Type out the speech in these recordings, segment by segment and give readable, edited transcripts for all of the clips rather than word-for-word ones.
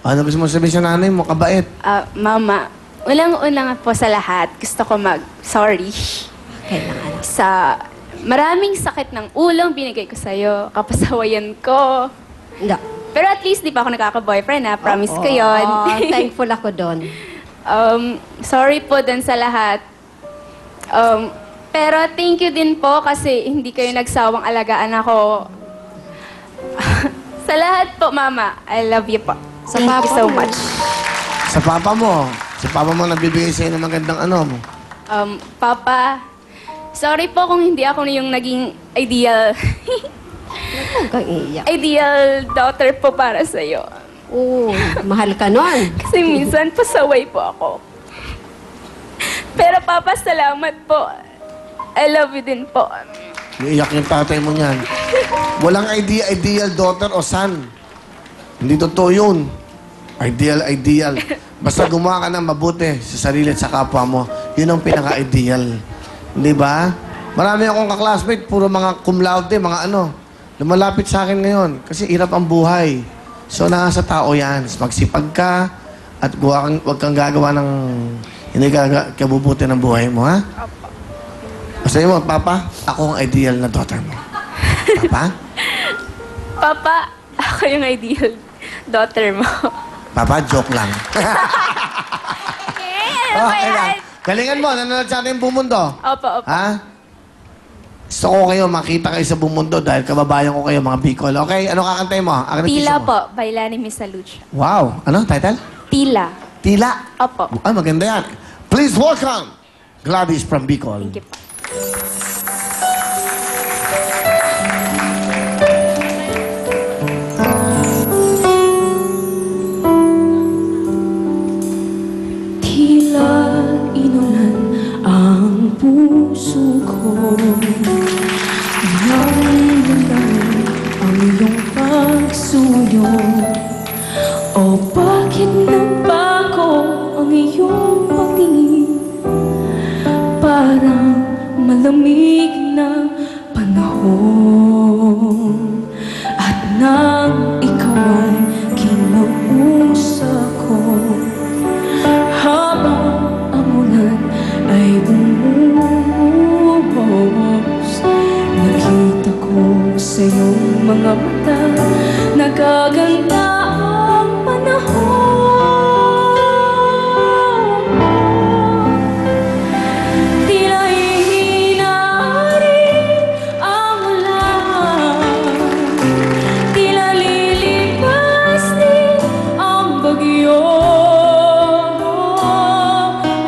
Ano gusto mo sabihin sa nanay mo? Kabait. Mama, unang-una nga po sa lahat, gusto ko mag-sorry. Kailangan. Sa maraming sakit ng ulong binigay ko sa'yo, kapasawayan ko. Hindi. Pero at least di pa ako nakaka-boyfriend ha, promise ko yun. Thankful ako doon. Sorry po dun sa lahat. Pero thank you din po kasi hindi kayo nagsawang alagaan ako. Sa lahat po, Mama, I love you po. Thank you so much. Sa papa mo. Sa papa mo nagbibigay sa'yo ng magandang ano mo. Papa, sorry po kung hindi ako yung naging ideal Huwag kang iiyak. ideal daughter po para sa'yo. Oo, mahal ka nun. Kasi minsan pasaway po ako. Pero Papa, salamat po. I love you din po. Iiyak yung tatay mo niyan. Walang ideal daughter o son. Hindi totoo yun. Ideal. Basta gumawa ka ng mabuti sa sarili at sa kapwa mo, yun ang pinaka-ideal. Di ba? Marami akong kaklasmate, puro mga cum laude, mga ano. Lumalapit sa akin ngayon kasi hirap ang buhay. So, nasa tao yan. Magsipag ka at huwag kang gagawa ng hindi kabubuti ng buhay mo, ha? Basta mo, Papa, ako ang ideal na daughter mo. Papa? Papa, ako yung ideal daughter mo. Papa, joke lang. Ano ba Okay lang. yan? Galingan mo, nanonood sa ating Bumundo. Opo. Ha? Gusto ko kayo, makita kayo sa Bumundo dahil kababayan ko kayo, mga Bicol. Okay, ano kakantay mo? Ang Tila mo? po, by Lani Misalucha. Wow. Ano, title? Tila. Tila. Opo. Ah, maganda yan. Please welcome Gladys from Bicol. Thank you po. Tila inulan ang puso ko, nangyayain ang iyong pagsuyo. O bakit nabago ang iyong pagtingin? Parang malamig na panahon. At nang ikaw ay kinausap ko, habang ang ulan ay bumubuhos, nakita ko sa iyong mga mata, nagaganda ang panahon. Tila hinari ang ulan, tila lilipas din ang bagyo.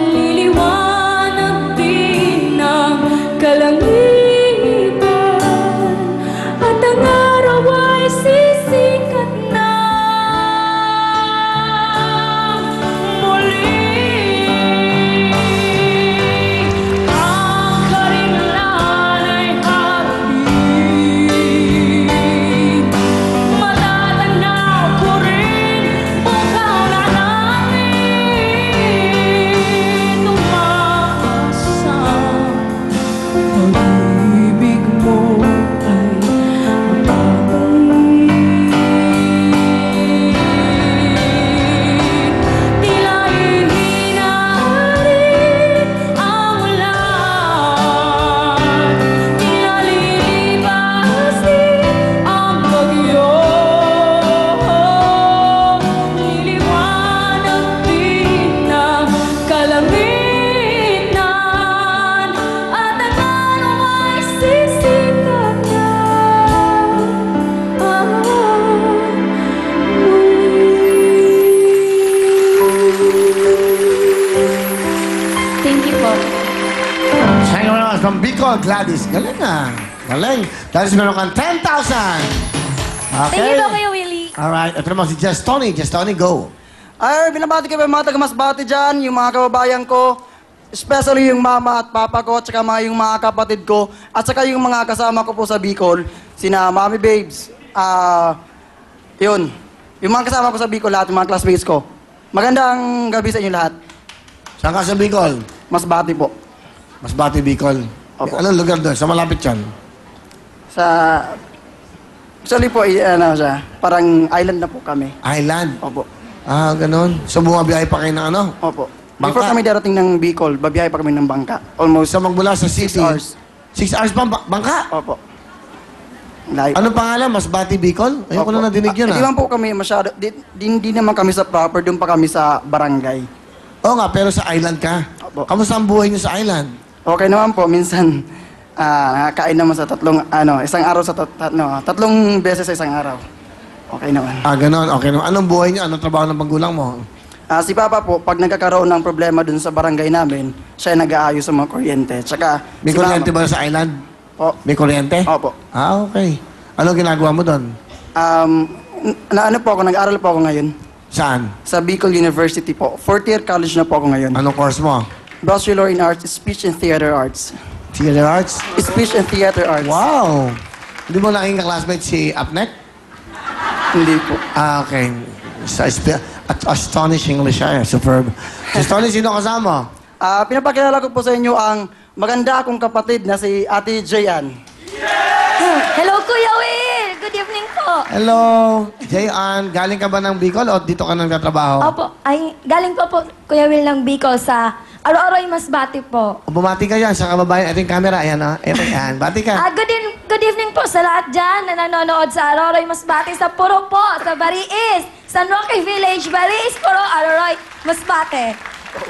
Liliwanag din ang kalangitan, at ang araw ay sisikat na muli. Ang karinlan ay hapit, matatanaw ko rin bukaw na langit. Umaasa pag-ibig mo ay mapapangit. Tila hinari ang ulan, tila lilipas din ang bagyo. Liliwanag din ang kalangitan, at ang araw ay sisikat na Thank you po. Sa inyo naman from Bicol, Gladys. Galing ah. Galing. Gladys, meron kang 10,000. Okay. Thank you po kayo, Willie. Alright. Ito naman si Just Tony. Just Tony, go. Ay, binabati ko yung mga taga-Masbate dyan, yung mga kababayan ko, especially yung mama at papa ko, at saka yung mga kapatid ko, at saka yung mga kasama ko po sa Bicol, sina Mami Babes, yun, yung mga kasama ko sa Bicol, lahat, yung mga classmates ko. Magandang gabi sa inyo lahat. Saan ka sa Bicol? Masbate po. Masbate, Bicol. Opo. Anong lugar doon? Sa malapit yan? Sa... Actually po, ano siya, parang island na po kami. Island. Opo. Ah, ganon. So, bumabiyahe pa kayo ng ano? Opo. Bangka? Before kami darating ng Bicol, babiyahe pa kami ng bangka. Almost So, magmula sa 6 city. hours. 6 hours pa bangka? Opo. Layo. Anong pangalan? Masbati Bicol? Ayoko na nadinig yun, Hindi ah. man po kami masyado, di naman kami sa proper, doon pa kami sa barangay. Oo nga, pero sa island ka. Opo. Kamusta ang buhay niyo sa island? Okay naman po, minsan, nakakain naman sa isang araw sa tatlong beses sa isang araw. Okay naman. Ah, ganon. Okay naman. Anong buhay niyo? Anong trabaho ng magulang mo? Si Papa po, pag nagkakaroon ng problema dun sa barangay namin, siya yung nag-aayos sa mga kuryente. Tsaka, May si Mama- kuryente ba sa island? Po. May kuryente? Opo. Ah, okay. Anong ginagawa mo doon? Nag-aaral po ako ngayon. Saan? Sa Bicol University po. 4th year college na po ako ngayon. Anong course mo? Bachelor in Arts, Speech and Theater Arts. Theater Arts? Speech and Theater Arts. Wow! Hindi mo naging kaklasmate si Apnek? Hindi po. Ah, okay. Astonishing English siya. Superb. Si Tony, sino kasama? Pinapakilala ko po sa inyo ang maganda akong kapatid na si Ate Jayan. Hello, Kuya Will! Good evening po. Hello. Jayan, galing ka ba ng Bicol o dito ka nagtatrabaho? Opo, ay, galing po Kuya Will ng Bicol sa Aro-Aroy Masbate po. O, bumati ka yan sa kababayan. Ito yung camera. Ayan, ah. Ito yan. Bati ka. Good evening po sa lahat dyan na nanonood sa Aro-Aroy Masbate, sa Puro po, sa Bariis, San Roque Village, Bariis, Puro, Aro-Aroy Masbate.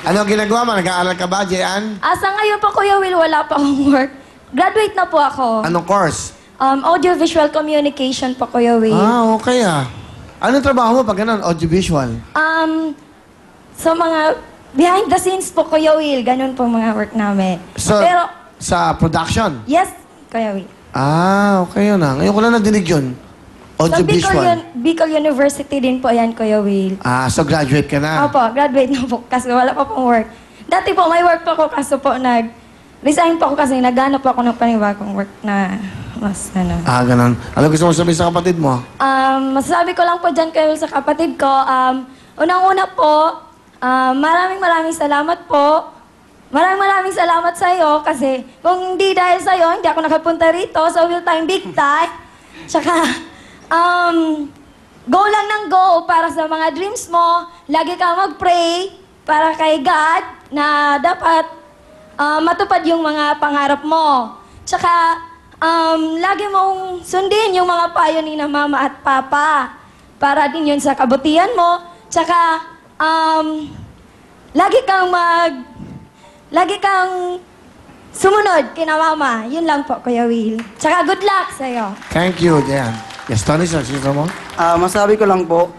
Ano ginagawa mo? Nag-aaral ka ba, Jayan? Sa ngayon po, Kuya Will, wala pa akong work. Graduate na po ako. Anong course? Audiovisual communication po, Kuya Will. Ah, okay ah. Anong trabaho mo pag ganun? Audiovisual? So mga behind the scenes po, Kuya Will, ganun po mga work namin. So, Pero, sa production? yes, Kuya Will. Ah, okay yun ah. Ngayon ko lang nadinig yun. Sa Audiovisual. Bicol University din po yan, Kuya Will. Ah, so graduate ka na? Opo, graduate na po kasi wala pa pong work. Dati po, may work pa ako kaso po resign po ako kasi naghanap po ako ng panibagong work na mas Ah, ganun. Ano gusto mo sabihin sa kapatid mo? Masasabi ko lang po dyan kayo sa kapatid ko. Unang-una po, maraming salamat po. Maraming salamat sa iyo kasi kung hindi dahil sa iyo, hindi ako nakapunta rito. So, will time, big time. Tsaka, go lang ng go para sa mga dreams mo. Lagi kang mag-pray para kay God na dapat matupad yung mga pangarap mo. Tsaka, lagi mong sundin yung mga payo ni na mama at papa para din yun sa kabutihan mo. Tsaka, lagi kang sumunod kina mama. Yun lang po, Kuya Will. Tsaka good luck sa'yo. Thank you, Jan. Yes, Tony, sir. Sino mo? Masabi ko lang po,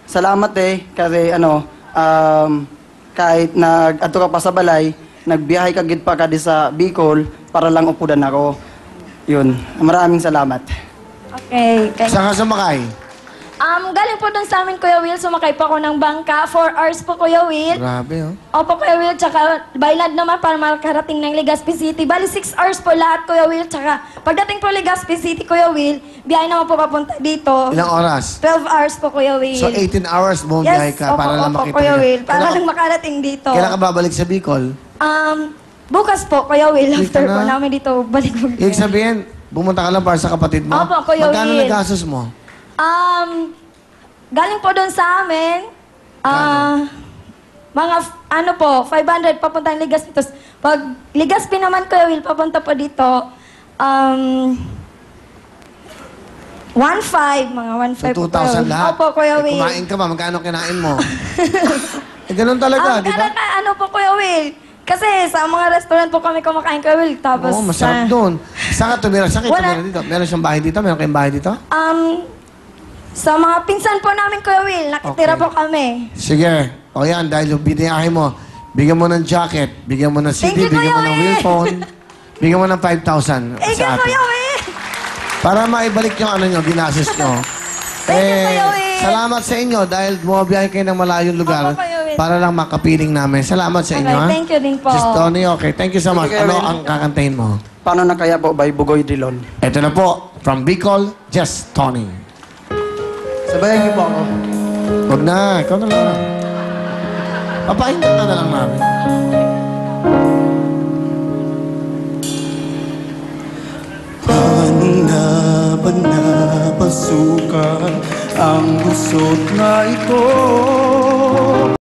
salamat kasi kahit nag-ato ka pa sa balay, nagbiyahe ka gid pa ka di sa Bicol para lang upudan ako. Yun, maraming salamat. Okay. Saan ka sumakay? Galing po dun sa amin, Kuya Will, sumakay po ako ng bangka. 4 hours po, Kuya Will. Grabe, oh. Opo, Kuya Will, tsaka bailad naman para makarating ng Legazpi City. Bali, 6 hours po lahat, Kuya Will. Tsaka pagdating po Legazpi City, Kuya Will, biyahe naman po papunta dito. Ilang oras? 12 hours po, Kuya Will. So, 18 hours bumiyahe ka para lang makita Kuya nila. Will, para Kailan- lang makarating dito. Kailan ka babalik sa Bicol? Bukas po, Kuya Will, Dito after na? po namin dito, balik po. Ibig sabihin, pumunta ka lang para sa kapatid mo? Opo, Kuya Magkano Will. nagastos mo? Galing po doon sa amin, mga, 500 papunta ng Legazpi. Tapos, pag Legazpi naman, Kuya Will, papunta po dito, 1,500, mga 1,500 So, po, Kuya 2,000 Will. lahat? Opo, Kuya Eh, Will. kumain ka ba? Magkano kinain mo? Ganun talaga, di ba? Po, Kuya Will. Kasi sa mga restaurant po kami kumakain, Kuya Will. Tapos, Oo, masarap doon. Saan ka tumira? Saan kayo Wala. tumira dito? Meron siyang bahay dito? Meron kayong bahay dito? Sa mga pinsan po namin, Kuya Will, nakitira Okay. po kami. Sige. O yan, dahil yung biniyahe mo, bigyan mo ng jacket, bigyan mo ng Thank CD, you, bigyan mo Kuya ng Will. earphone, bigyan mo ng 5,000 Thank you, sa atin. Kuya Will! Para maibalik yung ano nyo, ginastos nyo. Thank you, Kuya Will. Salamat sa inyo dahil bumabiyahe kayo ng malayong lugar Opo, Kuya Will. para lang makapiling namin. Salamat sa inyo, Okay, ha? thank you din po. Just Tony, okay. Thank you so much. Kuya Ano Will. ang kakantahin mo? Paano na kaya po by Bugoy Drilon? Ito na po, from Bicol, Just Tony. Sabayan niyo po ako. Huwag na, ikaw na lang. Papakinggan ka na lang namin. Paano nga ba napasukan ang gusot na ito?